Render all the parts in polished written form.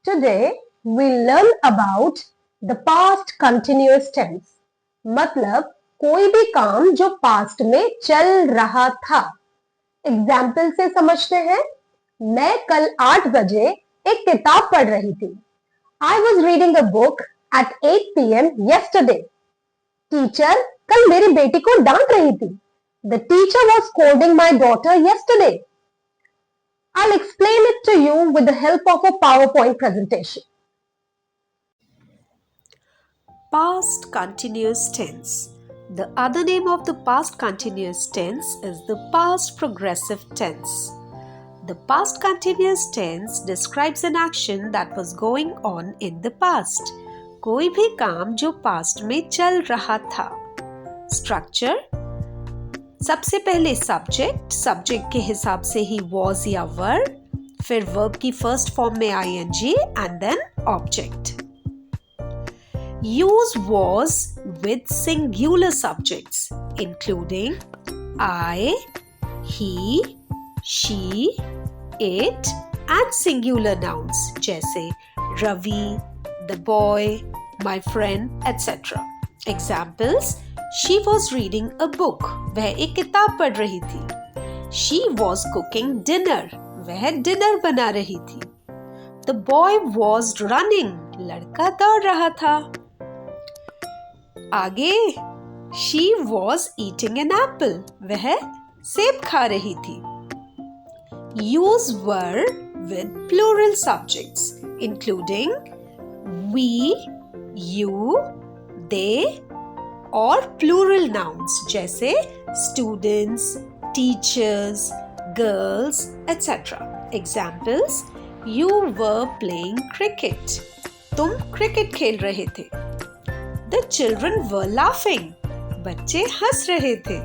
Today we learn about the past continuous tense. मतलब कोई भी काम जो पास्ट में चल रहा था. एग्जाम्पल से समझते हैं. मैं कल 8 बजे एक किताब पढ़ रही थी. I was reading a book at 8 p.m. yesterday. Teacher कल मेरी बेटी को डांट रही थी. The teacher was scolding my daughter yesterday. I'll explain it to you with the help of a PowerPoint presentation. Past continuous tense. The other name of the past continuous tense is the past progressive tense. The past continuous tense describes an action that was going on in the past. कोई भी काम जो past में चल रहा था. Structure. सबसे पहले सब्जेक्ट के हिसाब से ही was या were, फिर verb की फर्स्ट फॉर्म में ing and then object. Use was with singular subjects including I, he, she, it and singular nouns जैसे Ravi, the boy, my friend, etc. Examples: She was reading a book. वह एक किताब पढ़ रही थी. She was cooking dinner. वह dinner बना रही थी. The boy was running. लड़का दौड़ रहा था. आगे She was eating an apple. वह सेब खा रही थी. Use were with plural subjects including we, you, they और plural nouns जैसे students, teachers, girls, etc. Examples: You were playing cricket. तुम क्रिकेट खेल रहे थे. The children were laughing. बच्चे हंस रहे थे.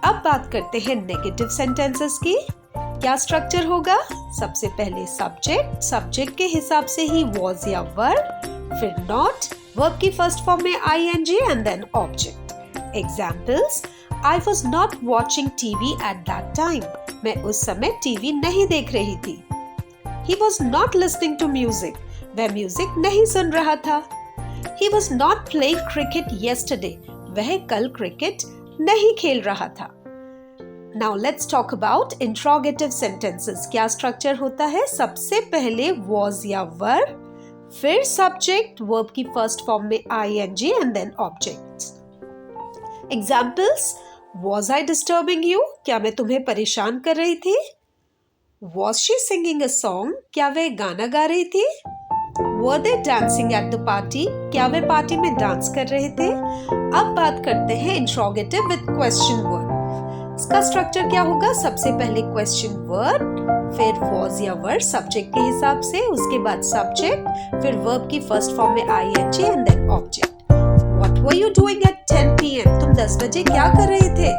अब बात करते हैं नेगेटिव सेंटेंसेस की. क्या स्ट्रक्चर होगा? सबसे पहले सब्जेक्ट के हिसाब से ही was या were, फिर not, verb की फर्स्ट फॉर्म में ing and then object. Examples: I was not watching TV at that time. मैं उस समय टीवी नहीं देख रही थी. He was not listening to music. वह म्यूजिक नहीं सुन रहा था. He was not playing cricket yesterday. वह कल क्रिकेट नहीं खेल रहा था. Now let's talk about interrogative sentences. क्या स्ट्रक्चर होता है? सबसे पहले was या were, फिर सब्जेक्ट वर्ब की फर्स्ट फॉर्म में ing and then objects. Examples: Was I disturbing you? क्या मैं तुम्हें परेशान कर रही थी? Was she singing a song? क्या वे गाना गा रही थी? Were they dancing at the party? क्या वे पार्टी में डांस कर रहे थे? अब बात करते हैं interrogative with question word. इसका स्ट्रक्चर क्या होगा? सबसे पहले क्वेश्चन वर्ड, फिर was या were सब्जेक्ट के हिसाब से, उसके बाद सब्जेक्ट, फिर वर्ब की फर्स्ट फॉर्म में ing and then object. What were you doing at 10 p.m? तुम 10 बजे क्या कर रहे थे?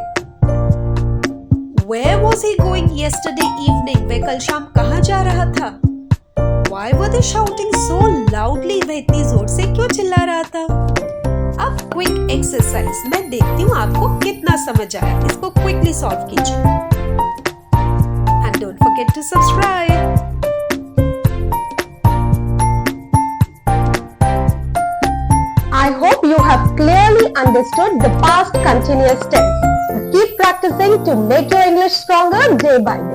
Where was he going yesterday evening? वह कल शाम कहाँ जा रहा था? Why were they shouting so loudly? वह इतनी जोर से क्यों चिल्ला रहा था? अब क्विक एक्सरसाइज, मैं देखती हूँ आपको कितना समझ आया. इसको क्विकली सॉल्व कीजिए. And don't forget to subscribe. I hope you have clearly understood the past continuous tense. Keep practicing to make your English stronger day by day.